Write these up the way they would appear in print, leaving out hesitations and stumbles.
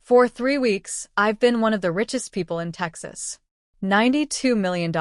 For 3 weeks, I've been one of the richest people in Texas. $92 million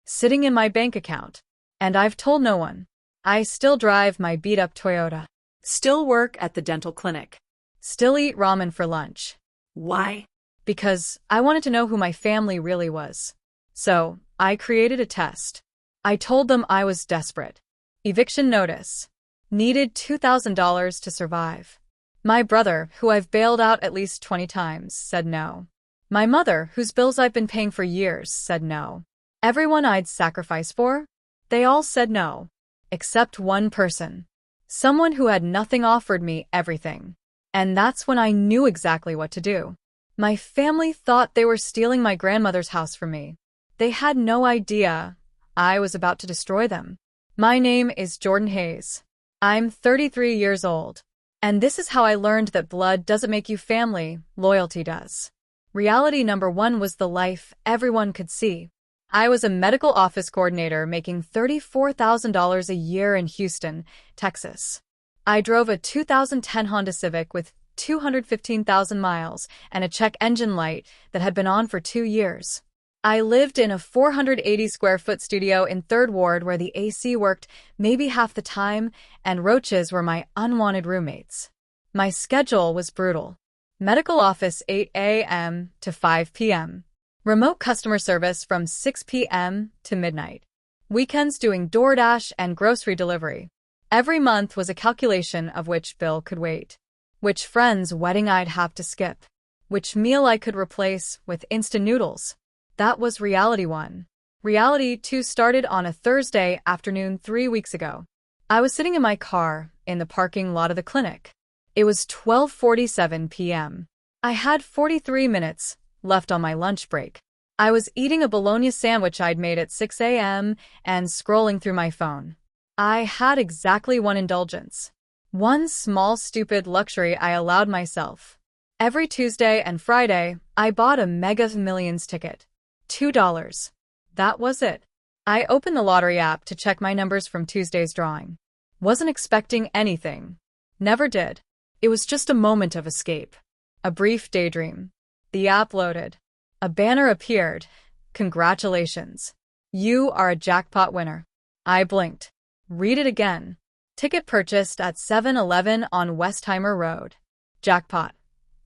sitting in my bank account. And I've told no one. I still drive my beat-up Toyota. Still work at the dental clinic. Still eat ramen for lunch. Why? Because I wanted to know who my family really was. So, I created a test. I told them I was desperate. Eviction notice. Needed $2,000 to survive. My brother, who I've bailed out at least 20 times, said no. My mother, whose bills I've been paying for years, said no. Everyone I'd sacrifice for? They all said no. Except one person. Someone who had nothing offered me everything. And that's when I knew exactly what to do. My family thought they were stealing my grandmother's house from me. They had no idea I was about to destroy them. My name is Jordan Hayes. I'm 33 years old. And this is how I learned that blood doesn't make you family, loyalty does. Reality number one was the life everyone could see. I was a medical office coordinator making $34,000 a year in Houston, Texas. I drove a 2010 Honda Civic with 215,000 miles and a check engine light that had been on for 2 years. I lived in a 480-square-foot studio in 3rd Ward where the AC worked maybe half the time, and roaches were my unwanted roommates. My schedule was brutal. Medical office 8 a.m. to 5 p.m. Remote customer service from 6 p.m. to midnight. Weekends doing DoorDash and grocery delivery. Every month was a calculation of which bill could wait. Which friend's wedding I'd have to skip. Which meal I could replace with instant noodles. That was reality 1. Reality 2 started on a Thursday afternoon 3 weeks ago. I was sitting in my car in the parking lot of the clinic. It was 12:47 p.m. I had 43 minutes left on my lunch break. I was eating a bologna sandwich I'd made at 6 a.m. and scrolling through my phone. I had exactly one indulgence. One small stupid luxury I allowed myself. Every Tuesday and Friday, I bought a Mega Millions ticket. $2. That was it. I opened the lottery app to check my numbers from Tuesday's drawing. Wasn't expecting anything. Never did. It was just a moment of escape. A brief daydream. The app loaded. A banner appeared. Congratulations. You are a jackpot winner. I blinked. Read it again. Ticket purchased at 7-Eleven on Westheimer Road. Jackpot.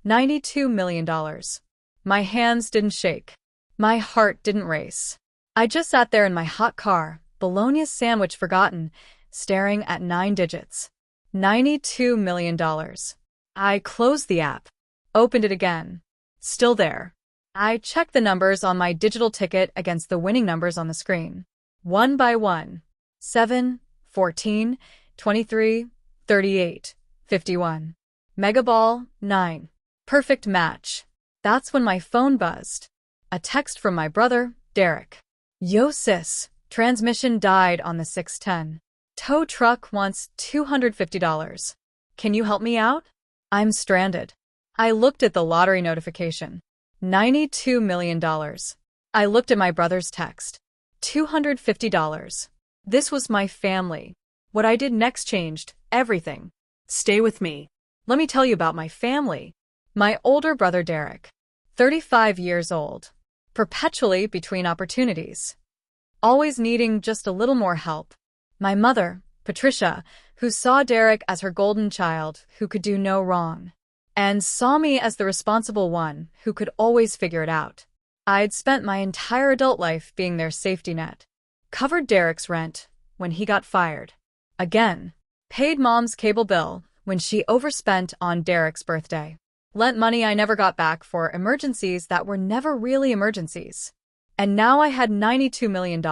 $92 million. My hands didn't shake. My heart didn't race. I just sat there in my hot car, bologna sandwich forgotten, staring at 9 digits. $92 million. I closed the app. Opened it again. Still there. I checked the numbers on my digital ticket against the winning numbers on the screen. One by one. 7, 14, 23, 38, 51. Megaball, 9. Perfect match. That's when my phone buzzed. A text from my brother, Derek. Yo sis, transmission died on the 610. Tow truck wants $250. Can you help me out? I'm stranded. I looked at the lottery notification. $92 million. I looked at my brother's text. $250. This was my family. What I did next changed everything. Stay with me. Let me tell you about my family. My older brother Derek. 35 years old. Perpetually between opportunities. Always needing just a little more help. My mother, Patricia, who saw Derek as her golden child who could do no wrong. And saw me as the responsible one who could always figure it out. I'd spent my entire adult life being their safety net. Covered Derek's rent when he got fired. Again. Paid mom's cable bill when she overspent on Derek's birthday. Lent money I never got back for emergencies that were never really emergencies. And now I had $92 million.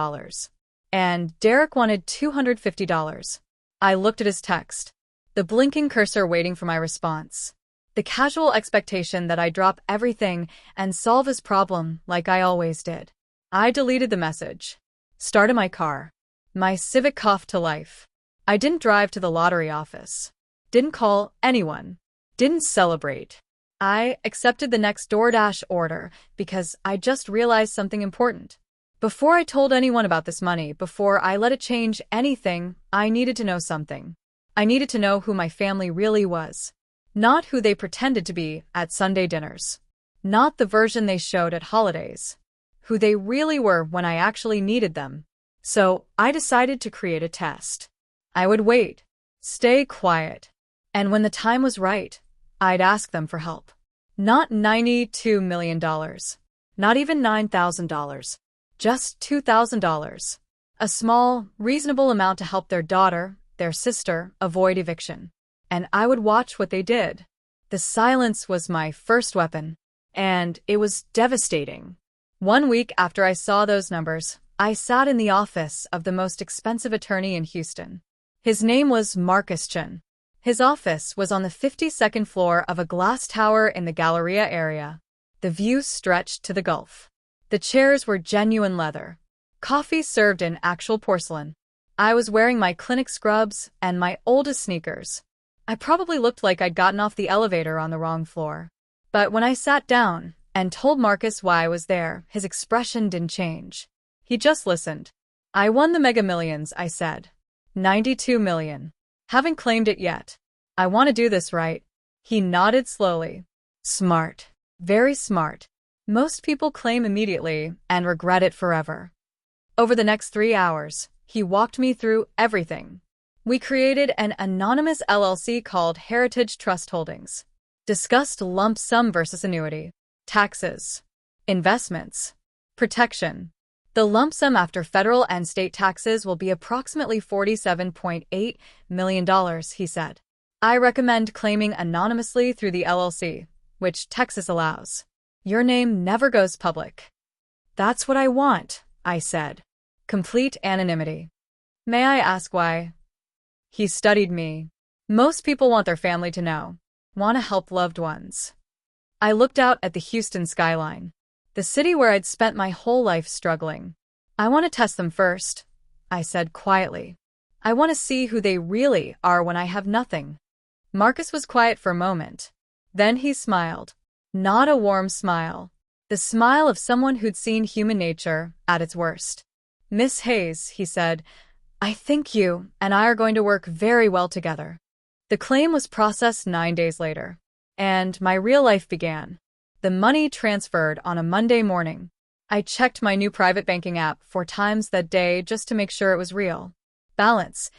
And Derek wanted $250. I looked at his text. The blinking cursor waiting for my response. The casual expectation that I'd drop everything and solve his problem like I always did. I deleted the message. Started my car. My Civic coughed to life. I didn't drive to the lottery office. Didn't call anyone. Didn't celebrate. I accepted the next DoorDash order because I just realized something important. Before I told anyone about this money, before I let it change anything, I needed to know something. I needed to know who my family really was. Not who they pretended to be at Sunday dinners. Not the version they showed at holidays. Who they really were when I actually needed them. So I decided to create a test. I would wait, stay quiet, and when the time was right, I'd ask them for help. Not $92 million. Not even $9,000. Just $2,000. A small, reasonable amount to help their daughter, their sister, avoid eviction. And I would watch what they did. The silence was my first weapon, and it was devastating. 1 week after I saw those numbers, I sat in the office of the most expensive attorney in Houston. His name was Marcus Chin. His office was on the 52nd floor of a glass tower in the Galleria area. The view stretched to the Gulf. The chairs were genuine leather. Coffee served in actual porcelain. I was wearing my clinic scrubs and my oldest sneakers. I probably looked like I'd gotten off the elevator on the wrong floor. But when I sat down and told Marcus why I was there, his expression didn't change. He just listened. I won the Mega Millions, I said. 92 million. Haven't claimed it yet. I want to do this right. He nodded slowly. Smart. Very smart. Most people claim immediately and regret it forever. Over the next 3 hours, he walked me through everything. We created an anonymous LLC called Heritage Trust Holdings. Discussed lump sum versus annuity, taxes, investments, protection. The lump sum after federal and state taxes will be approximately $47.8 million, he said. I recommend claiming anonymously through the LLC, which Texas allows. Your name never goes public. That's what I want, I said. Complete anonymity. May I ask why? He studied me. Most people want their family to know, want to help loved ones. I looked out at the Houston skyline, the city where I'd spent my whole life struggling. I want to test them first, I said quietly. I want to see who they really are when I have nothing. Marcus was quiet for a moment. Then he smiled. Not a warm smile. The smile of someone who'd seen human nature at its worst. Miss Hayes, he said, I think you and I are going to work very well together. The claim was processed 9 days later, and my real life began. The money transferred on a Monday morning. I checked my new private banking app 4 times that day just to make sure it was real. Balance,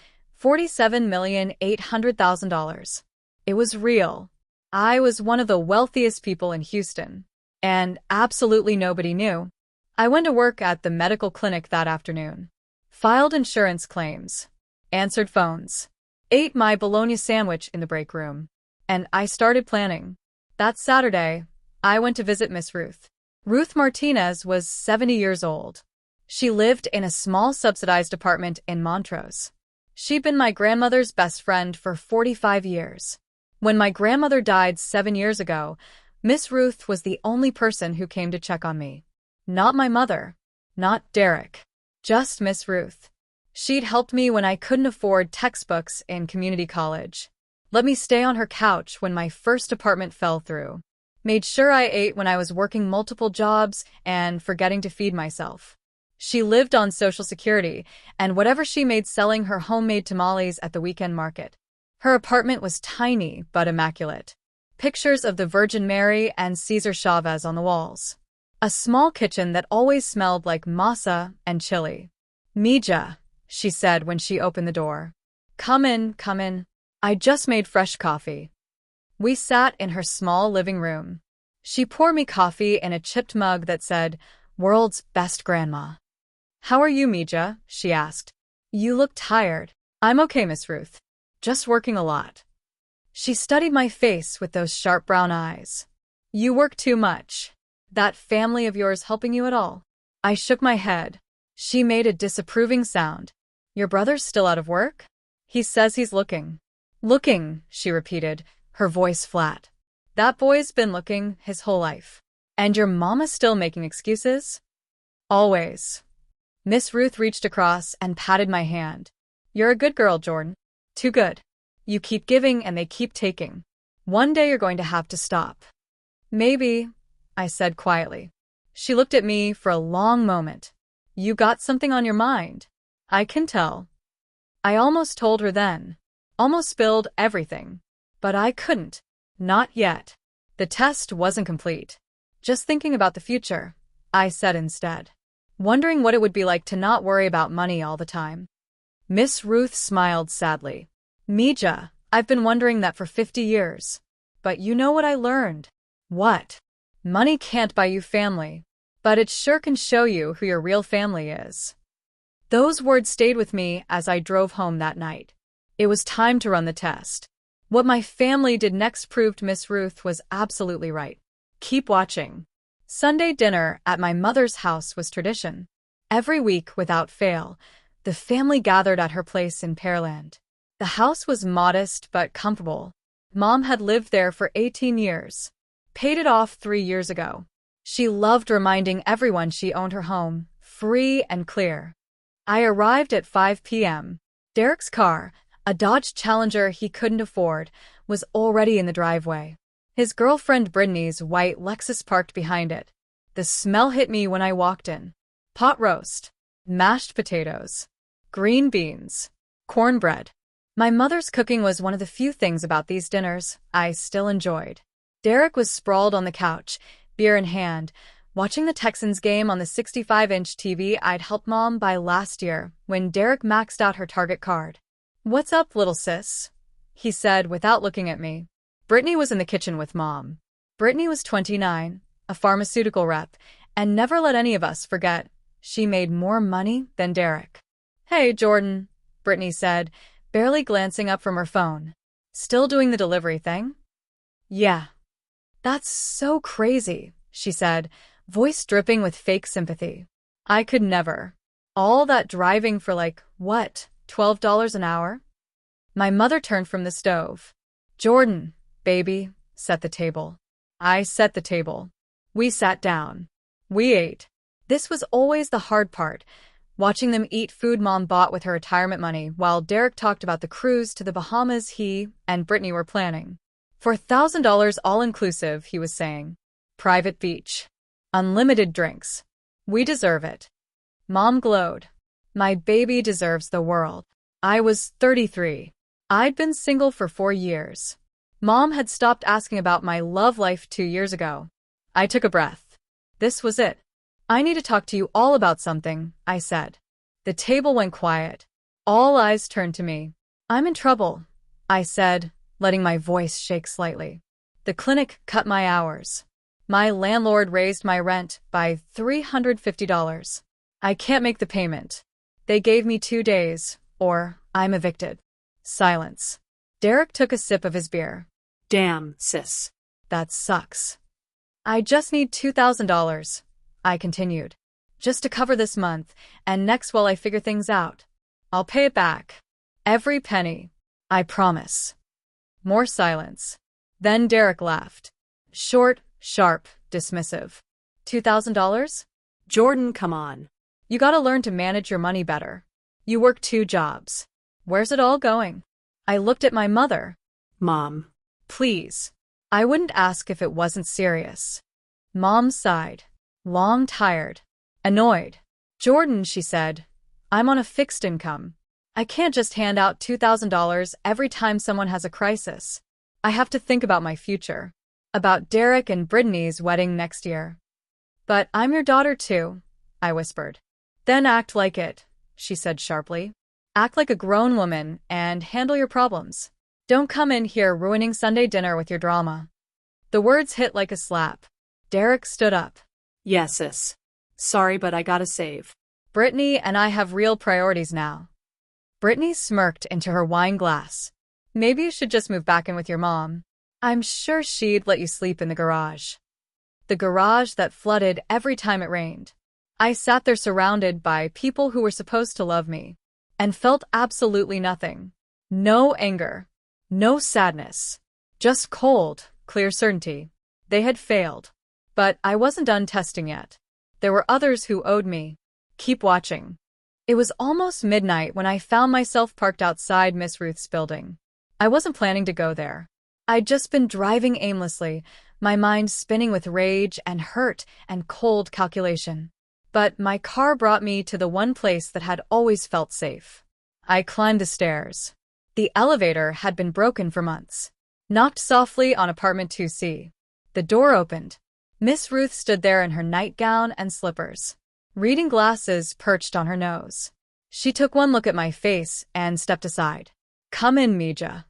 $47,800,000. It was real. I was one of the wealthiest people in Houston, and absolutely nobody knew. I went to work at the medical clinic that afternoon. Filed insurance claims, answered phones, ate my bologna sandwich in the break room, and I started planning. That Saturday, I went to visit Miss Ruth. Ruth Martinez was 70 years old. She lived in a small subsidized apartment in Montrose. She'd been my grandmother's best friend for 45 years. When my grandmother died 7 years ago, Miss Ruth was the only person who came to check on me. Not my mother, not Derek. Just Miss Ruth. She'd helped me when I couldn't afford textbooks in community college. Let me stay on her couch when my first apartment fell through. Made sure I ate when I was working multiple jobs and forgetting to feed myself. She lived on Social Security and whatever she made selling her homemade tamales at the weekend market. Her apartment was tiny but immaculate. Pictures of the Virgin Mary and Cesar Chavez on the walls. A small kitchen that always smelled like masa and chili. Mija, she said when she opened the door. Come in, come in. I just made fresh coffee. We sat in her small living room. She poured me coffee in a chipped mug that said, World's Best Grandma. How are you, Mija? She asked. You look tired. I'm okay, Miss Ruth. Just working a lot. She studied my face with those sharp brown eyes. You work too much. That family of yours helping you at all? I shook my head. She made a disapproving sound. Your brother's still out of work? He says he's looking. Looking, she repeated, her voice flat. That boy's been looking his whole life. And your mama's still making excuses? Always. Miss Ruth reached across and patted my hand. You're a good girl, Jordan. Too good. You keep giving and they keep taking. One day you're going to have to stop. Maybe, I said quietly. She looked at me for a long moment. You got something on your mind. I can tell. I almost told her then. Almost spilled everything. But I couldn't. Not yet. The test wasn't complete. Just thinking about the future, I said instead. Wondering what it would be like to not worry about money all the time. Miss Ruth smiled sadly. Mija, I've been wondering that for 50 years. But you know what I learned? What? Money can't buy you family. But it sure can show you who your real family is. Those words stayed with me as I drove home that night. It was time to run the test. What my family did next proved Miss Ruth was absolutely right. Keep watching. Sunday dinner at my mother's house was tradition. Every week, without fail, the family gathered at her place in Pearland. The house was modest but comfortable. Mom had lived there for 18 years. Paid it off 3 years ago. She loved reminding everyone she owned her home, free and clear. I arrived at 5 p.m. Derek's car, a Dodge Challenger he couldn't afford, was already in the driveway. His girlfriend Brittany's white Lexus parked behind it. The smell hit me when I walked in. Pot roast, mashed potatoes, green beans, cornbread. My mother's cooking was one of the few things about these dinners I still enjoyed. Derek was sprawled on the couch, beer in hand, watching the Texans game on the 65-inch TV I'd helped Mom buy last year when Derek maxed out her Target card. "What's up, little sis?" he said without looking at me. Brittany was in the kitchen with Mom. Brittany was 29, a pharmaceutical rep, and never let any of us forget she made more money than Derek. "Hey, Jordan," Brittany said, barely glancing up from her phone. "Still doing the delivery thing?" "Yeah." "That's so crazy," she said, voice dripping with fake sympathy. "I could never. All that driving for what, $12 an hour?" My mother turned from the stove. "Jordan, baby, set the table." I set the table. We sat down. We ate. This was always the hard part, watching them eat food Mom bought with her retirement money while Derek talked about the cruise to the Bahamas he and Brittany were planning. For $1,000 all-inclusive, he was saying. Private beach. Unlimited drinks. We deserve it. Mom glowed. My baby deserves the world. I was 33. I'd been single for 4 years. Mom had stopped asking about my love life 2 years ago. I took a breath. This was it. "I need to talk to you all about something," I said. The table went quiet. All eyes turned to me. "I'm in trouble," I said, letting my voice shake slightly. "The clinic cut my hours. My landlord raised my rent by $350. I can't make the payment. They gave me 2 days, or I'm evicted." Silence. Derek took a sip of his beer. Damn, sis. "That sucks. I just need $2,000, I continued. "Just to cover this month, and next while I figure things out. I'll pay it back. Every penny. I promise." More silence. Then Derek laughed. Short, sharp, dismissive. $2,000? Jordan, come on. You gotta learn to manage your money better. You work 2 jobs. Where's it all going? I looked at my mother. Mom. Please. I wouldn't ask if it wasn't serious. Mom sighed. Long, tired. Annoyed. "Jordan," she said, "I'm on a fixed income. I can't just hand out $2,000 every time someone has a crisis. I have to think about my future. About Derek and Brittany's wedding next year." "But I'm your daughter too," I whispered. "Then act like it," she said sharply. "Act like a grown woman and handle your problems. Don't come in here ruining Sunday dinner with your drama." The words hit like a slap. Derek stood up. "Yes, sis. Sorry, but I gotta save. Brittany and I have real priorities now." Brittany smirked into her wine glass. "Maybe you should just move back in with your mom. I'm sure she'd let you sleep in the garage." The garage that flooded every time it rained. I sat there surrounded by people who were supposed to love me, and felt absolutely nothing. No anger. No sadness. Just cold, clear certainty. They had failed. But I wasn't done testing yet. There were others who owed me. Keep watching. It was almost midnight when I found myself parked outside Miss Ruth's building. I wasn't planning to go there. I'd just been driving aimlessly, my mind spinning with rage and hurt and cold calculation. But my car brought me to the one place that had always felt safe. I climbed the stairs. The elevator had been broken for months. Knocked softly on apartment 2C. The door opened. Miss Ruth stood there in her nightgown and slippers, reading glasses perched on her nose. She took one look at my face and stepped aside. "Come in, Mija."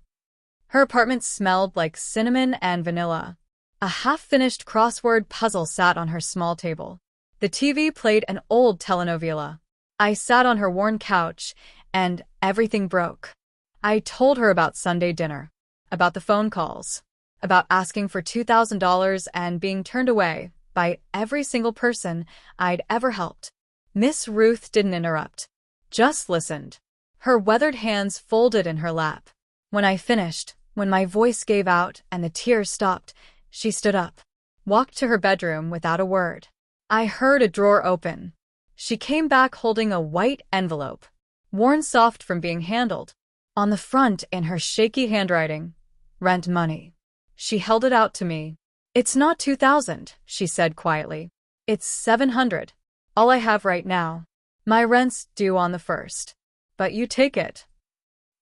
Her apartment smelled like cinnamon and vanilla. A half-finished crossword puzzle sat on her small table. The TV played an old telenovela. I sat on her worn couch, and everything broke. I told her about Sunday dinner, about the phone calls, about asking for $2,000 and being turned away by every single person I'd ever helped. Miss Ruth didn't interrupt, just listened. Her weathered hands folded in her lap. When I finished, when my voice gave out and the tears stopped, she stood up, walked to her bedroom without a word. I heard a drawer open. She came back holding a white envelope, worn soft from being handled. On the front, in her shaky handwriting, "Rent money." She held it out to me. "It's not 2,000, she said quietly. "It's 700. All I have right now. My rent's due on the 1st. But you take it."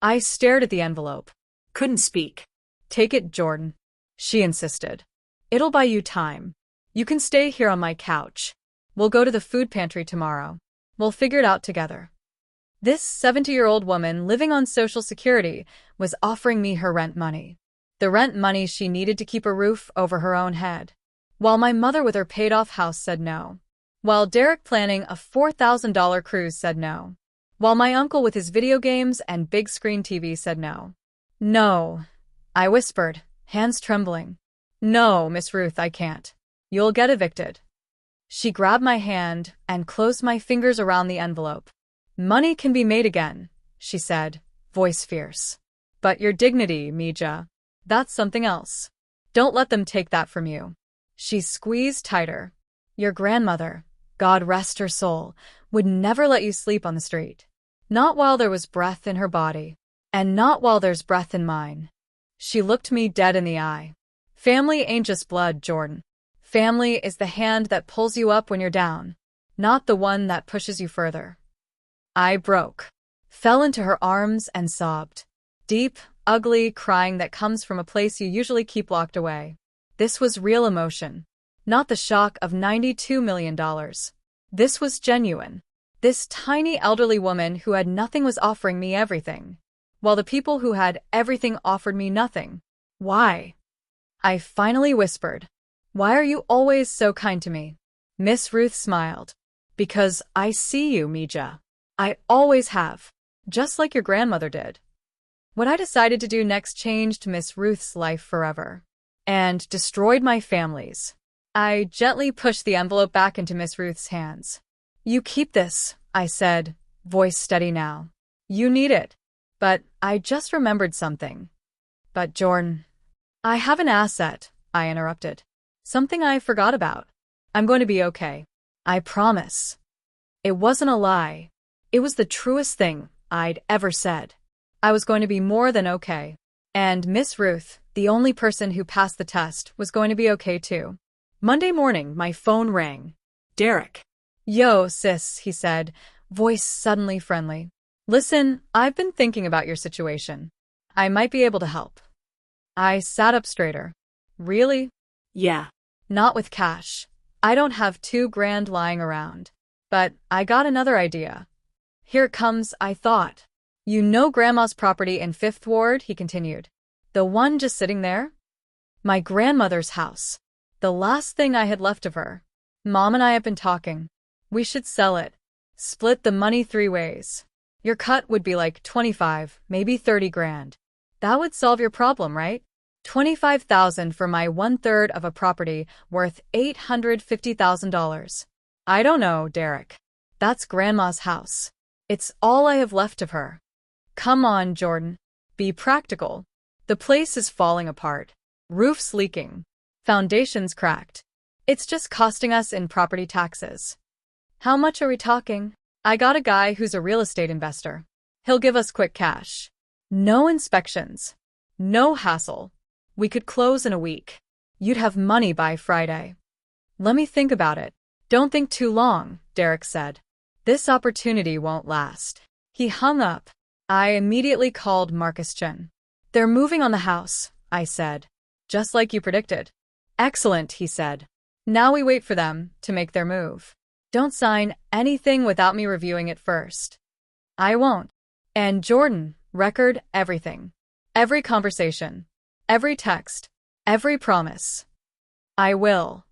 I stared at the envelope. Couldn't speak. "Take it, Jordan," she insisted. "It'll buy you time. You can stay here on my couch. We'll go to the food pantry tomorrow. We'll figure it out together." This 70-year-old woman living on Social Security was offering me her rent money. The rent money she needed to keep a roof over her own head. While my mother with her paid-off house said no. While Derek planning a $4,000 cruise said no. While my uncle with his video games and big screen TV said no. "No," I whispered, hands trembling. "No, Miss Ruth, I can't. You'll get evicted." She grabbed my hand and closed my fingers around the envelope. "Money can be made again," she said, voice fierce. "But your dignity, Mija, that's something else. Don't let them take that from you." She squeezed tighter. "Your grandmother, God rest her soul, would never let you sleep on the street. Not while there was breath in her body. And not while there's breath in mine." She looked me dead in the eye. "Family ain't just blood, Jordan. Family is the hand that pulls you up when you're down, not the one that pushes you further." I broke, fell into her arms and sobbed. Deep, ugly crying that comes from a place you usually keep locked away. This was real emotion, not the shock of $92 million. This was genuine. This tiny elderly woman who had nothing was offering me everything, while the people who had everything offered me nothing. "Why?" I finally whispered. "Why are you always so kind to me?" Miss Ruth smiled. "Because I see you, Mija. I always have. Just like your grandmother did." What I decided to do next changed Miss Ruth's life forever. And destroyed my family's. I gently pushed the envelope back into Miss Ruth's hands. "You keep this," I said, voice steady now. "You need it." But I just remembered something. "But Jordan." "I have an asset," I interrupted. "Something I forgot about. I'm going to be okay. I promise." It wasn't a lie. It was the truest thing I'd ever said. I was going to be more than okay. And Miss Ruth, the only person who passed the test, was going to be okay too. Monday morning, my phone rang. Derek. "Yo, sis," he said, voice suddenly friendly. "Listen, I've been thinking about your situation. I might be able to help." I sat up straighter. "Really?" Yeah. "Not with cash. I don't have $2,000 lying around. But I got another idea." "Here it comes," I thought. "You know Grandma's property in 5th Ward," he continued. "The one just sitting there? My grandmother's house. The last thing I had left of her. Mom and I have been talking. We should sell it. Split the money 3 ways. Your cut would be like 25, maybe 30 grand. That would solve your problem, right? 25,000 for my 1/3 of a property worth $850,000. I don't know, Derek. That's Grandma's house. It's all I have left of her. Come on, Jordan. Be practical. The place is falling apart. Roof's leaking. Foundation's cracked. It's just costing us in property taxes. How much are we talking? I got a guy who's a real estate investor. He'll give us quick cash. No inspections. No hassle. We could close in a week. You'd have money by Friday." "Let me think about it." "Don't think too long," Derek said. "This opportunity won't last." He hung up. I immediately called Marcus Chen. "They're moving on the house," I said. Just like you predicted. Excellent, he said. Now we wait for them to make their move. Don't sign anything without me reviewing it first. I won't. And Jordan, record everything. Every conversation. Every text. Every promise. I will.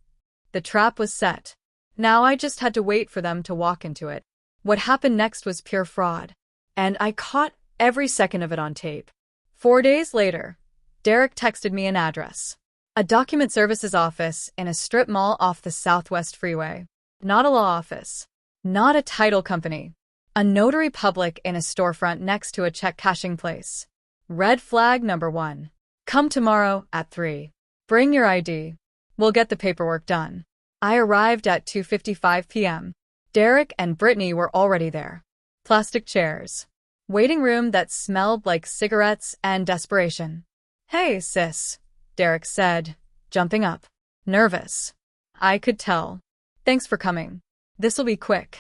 The trap was set. Now I just had to wait for them to walk into it. What happened next was pure fraud. And I caught every second of it on tape. 4 days later, Derek texted me an address. A document services office in a strip mall off the Southwest Freeway. Not a law office. Not a title company. A notary public in a storefront next to a check cashing place. Red flag number 1. Come tomorrow at 3. Bring your ID. We'll get the paperwork done. I arrived at 2:55 p.m. Derek and Brittany were already there. Plastic chairs. Waiting room that smelled like cigarettes and desperation. Hey, sis, Derek said, jumping up. Nervous. I could tell. Thanks for coming. This'll be quick.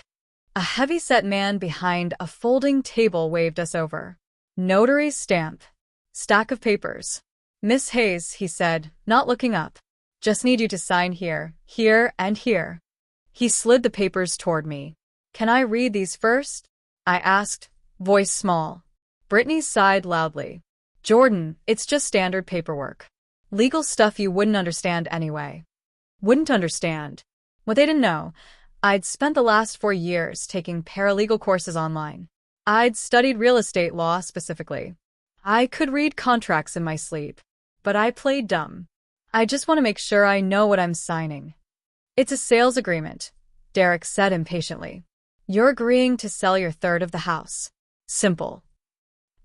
A heavy-set man behind a folding table waved us over. Notary's stamp. Stack of papers. Miss Hayes, he said, not looking up. Just need you to sign here, here, and here. He slid the papers toward me. Can I read these first? I asked, voice small. Brittany sighed loudly. Jordan, it's just standard paperwork. Legal stuff you wouldn't understand anyway. Wouldn't understand. What they didn't know, I'd spent the last 4 years taking paralegal courses online. I'd studied real estate law specifically. I could read contracts in my sleep, but I played dumb. I just want to make sure I know what I'm signing. It's a sales agreement, Derek said impatiently. You're agreeing to sell your third of the house. Simple.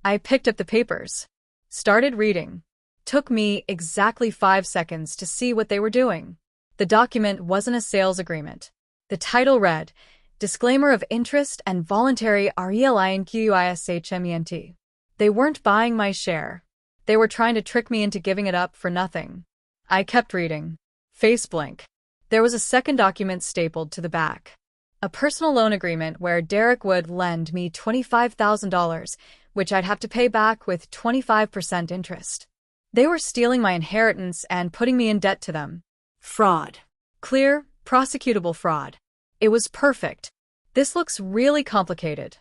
I picked up the papers. Started reading. Took me exactly 5 seconds to see what they were doing. The document wasn't a sales agreement. The title read, Disclaimer of Interest and Voluntary Relinquishment. They weren't buying my share. They were trying to trick me into giving it up for nothing. I kept reading. Face blank. There was a second document stapled to the back. A personal loan agreement where Derek would lend me $25,000, which I'd have to pay back with 25% interest. They were stealing my inheritance and putting me in debt to them. Fraud. Clear, prosecutable fraud. It was perfect. This looks really complicated,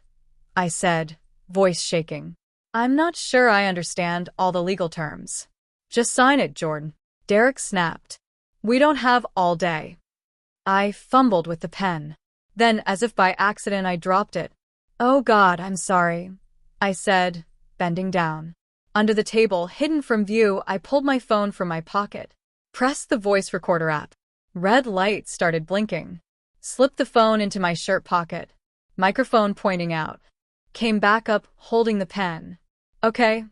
I said, voice shaking. I'm not sure I understand all the legal terms. Just sign it, Jordan. Derek snapped. We don't have all day. I fumbled with the pen. Then, as if by accident, I dropped it. Oh God, I'm sorry, I said, bending down. Under the table, hidden from view, I pulled my phone from my pocket. Pressed the voice recorder app. Red light started blinking. Slipped the phone into my shirt pocket. Microphone pointing out. Came back up, holding the pen. Okay,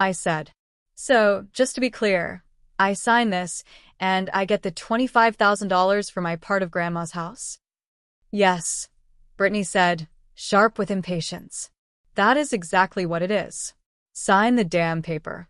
I said. So, just to be clear, I sign this, and I get the $25,000 for my part of Grandma's house? Yes, Brittany said, sharp with impatience. That is exactly what it is. Sign the damn paper.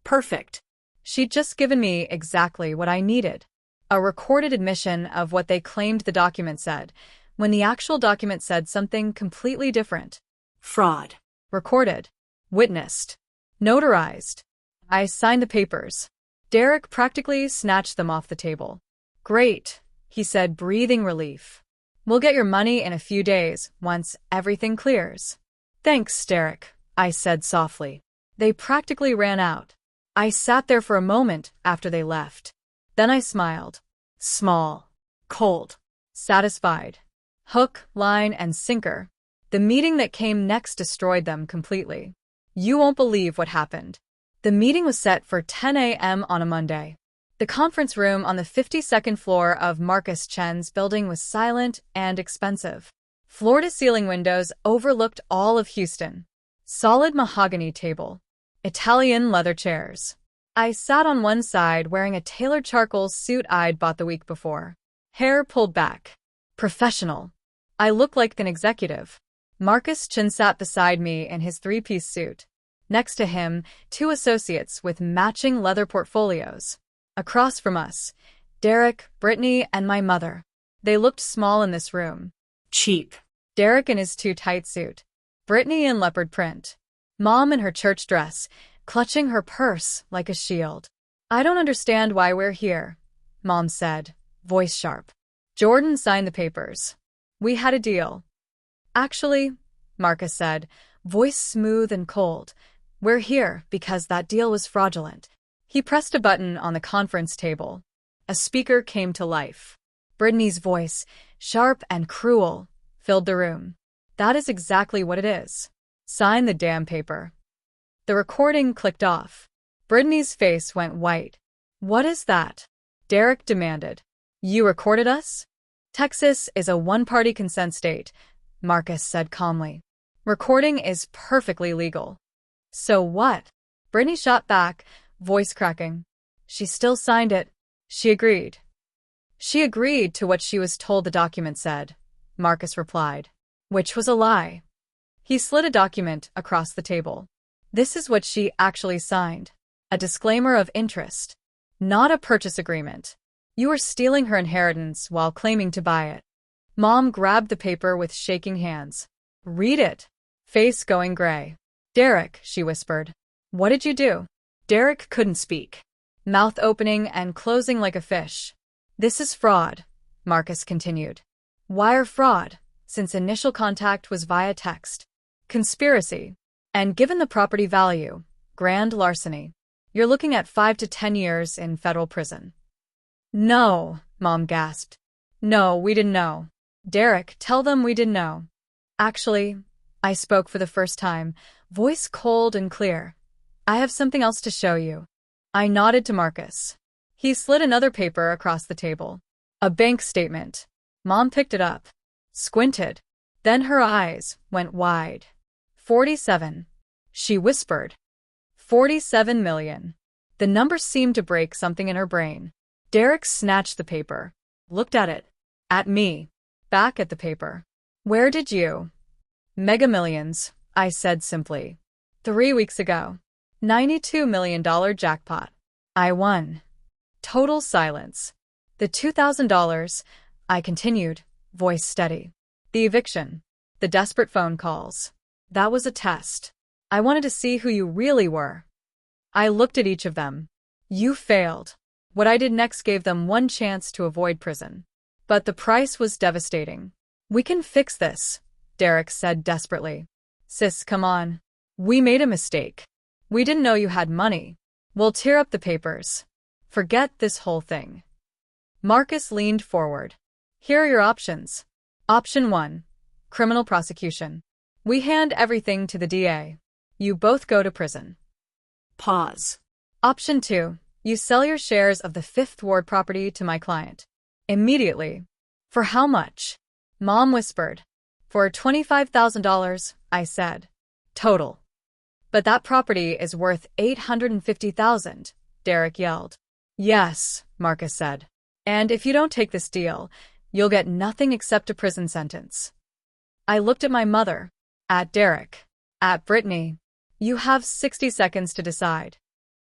Perfect. She'd just given me exactly what I needed. A recorded admission of what they claimed the document said, when the actual document said something completely different. Fraud. Recorded. Witnessed. Notarized. I signed the papers. Derek practically snatched them off the table. Great, he said, breathing relief. We'll get your money in a few days, once everything clears. Thanks, Derek, I said softly. They practically ran out. I sat there for a moment after they left. Then I smiled. Small. Cold. Satisfied. Hook, line, and sinker. The meeting that came next destroyed them completely. You won't believe what happened. The meeting was set for 10 a.m. on a Monday. The conference room on the 52nd floor of Marcus Chen's building was silent and expensive. Floor-to-ceiling windows overlooked all of Houston. Solid mahogany table. Italian leather chairs. I sat on one side wearing a tailored charcoal suit I'd bought the week before. Hair pulled back. Professional. I looked like an executive. Marcus Chen sat beside me in his 3-piece suit. Next to him, 2 associates with matching leather portfolios. Across from us, Derek, Brittany, and my mother. They looked small in this room. Cheap. Derek in his too tight suit. Brittany in leopard print. Mom in her church dress, clutching her purse like a shield. I don't understand why we're here, Mom said, voice sharp. Jordan signed the papers. We had a deal. Actually, Marcus said, voice smooth and cold, we're here because that deal was fraudulent. He pressed a button on the conference table. A speaker came to life. Brittany's voice, sharp and cruel, filled the room. That is exactly what it is. Sign the damn paper. The recording clicked off. Brittany's face went white. What is that? Derek demanded. You recorded us? Texas is a one-party consent state, Marcus said calmly. Recording is perfectly legal. So what? Brittany shot back, voice cracking. She still signed it. She agreed. She agreed to what she was told the document said, Marcus replied, which was a lie. He slid a document across the table. This is what she actually signed. A disclaimer of interest. Not a purchase agreement. You are stealing her inheritance while claiming to buy it. Mom grabbed the paper with shaking hands. Read it. Face going gray. Derek, she whispered. What did you do? Derek couldn't speak. Mouth opening and closing like a fish. This is fraud, Marcus continued. Wire fraud, since initial contact was via text. Conspiracy. And given the property value, grand larceny. You're looking at 5 to 10 years in federal prison. No, Mom gasped. No, we didn't know. Derek, tell them we didn't know. Actually, I spoke for the first time, voice cold and clear. I have something else to show you. I nodded to Marcus. He slid another paper across the table. A bank statement. Mom picked it up. Squinted. Then her eyes went wide. 47. She whispered. 47 million. The number seemed to break something in her brain. Derek snatched the paper. Looked at it. At me. Back at the paper. Where did you? Mega Millions, I said simply. 3 weeks ago. $92 million jackpot. I won. Total silence. The $2,000, I continued, voice steady. The eviction. The desperate phone calls. That was a test. I wanted to see who you really were. I looked at each of them. You failed. What I did next gave them one chance to avoid prison. But the price was devastating. We can fix this, Derek said desperately. Sis, come on. We made a mistake. We didn't know you had money. We'll tear up the papers. Forget this whole thing. Marcus leaned forward. Here are your options. Option 1. Criminal prosecution. We hand everything to the DA. You both go to prison. Pause. Option 2. You sell your shares of the Fifth Ward property to my client. Immediately. For how much? Mom whispered. For $25,000, I said. Total. But that property is worth $850,000, Derek yelled. Yes, Marcus said. And if you don't take this deal, you'll get nothing except a prison sentence. I looked at my mother, at Derek, at Brittany. You have 60 seconds to decide.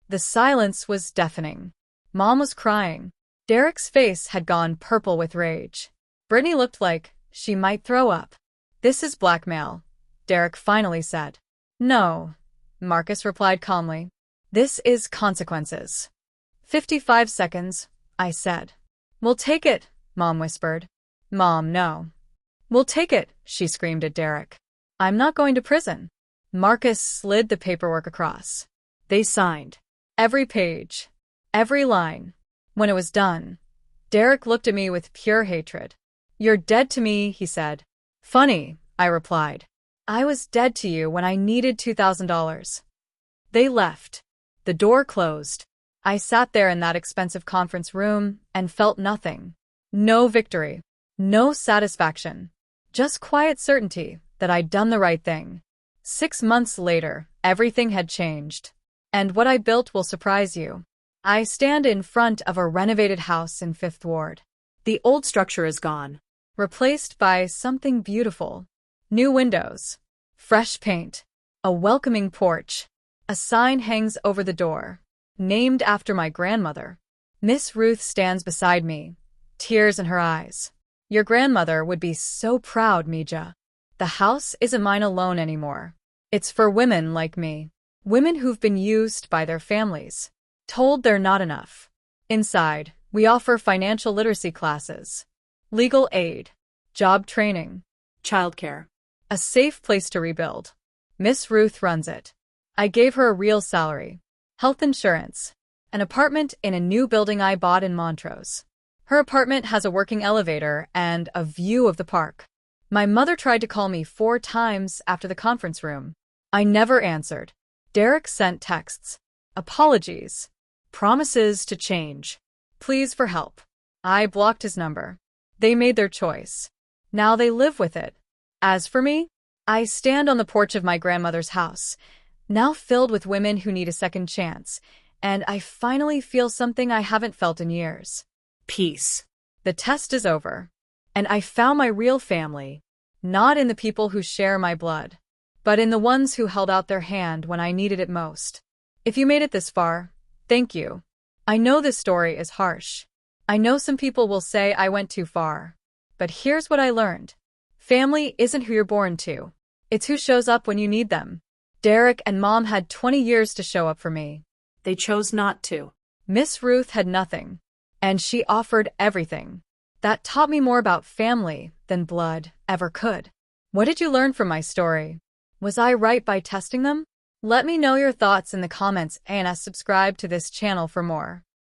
The silence was deafening. Mom was crying. Derek's face had gone purple with rage. Brittany looked like she might throw up. This is blackmail, Derek finally said. No, Marcus replied calmly. This is consequences. 55 seconds, I said. We'll take it, Mom whispered. Mom, no. We'll take it, she screamed at Derek. I'm not going to prison. Marcus slid the paperwork across. They signed. Every page. Every line. When it was done, Derek looked at me with pure hatred. You're dead to me, he said. Funny, I replied. I was dead to you when I needed $2,000. They left. The door closed. I sat there in that expensive conference room and felt nothing. No victory. No satisfaction. Just quiet certainty that I'd done the right thing. 6 months later, everything had changed. And what I built will surprise you. I stand in front of a renovated house in Fifth Ward. The old structure is gone. Replaced by something beautiful. New windows. Fresh paint. A welcoming porch. A sign hangs over the door. Named after my grandmother. Miss Ruth stands beside me. Tears in her eyes. Your grandmother would be so proud, Mija. The house isn't mine alone anymore. It's for women like me. Women who've been used by their families, told they're not enough. Inside, we offer financial literacy classes, legal aid, job training, Childcare. a safe place to rebuild. Miss Ruth runs it. I gave her a real salary, health insurance, an apartment in a new building I bought in Montrose. Her apartment has a working elevator and a view of the park. My mother tried to call me 4 times after the conference room. I never answered. Derek sent texts, apologies, promises to change, pleas for help. I blocked his number. They made their choice. Now they live with it. As for me, I stand on the porch of my grandmother's house, now filled with women who need a second chance, and I finally feel something I haven't felt in years. Peace. The test is over, and I found my real family, not in the people who share my blood, but in the ones who held out their hand when I needed it most. If you made it this far, thank you. I know this story is harsh. I know some people will say I went too far. But here's what I learned. Family isn't who you're born to. It's who shows up when you need them. Derek and Mom had 20 years to show up for me. They chose not to. Miss Ruth had nothing, and she offered everything. That taught me more about family than blood ever could. What did you learn from my story? Was I right by testing them? Let me know your thoughts in the comments and subscribe to this channel for more.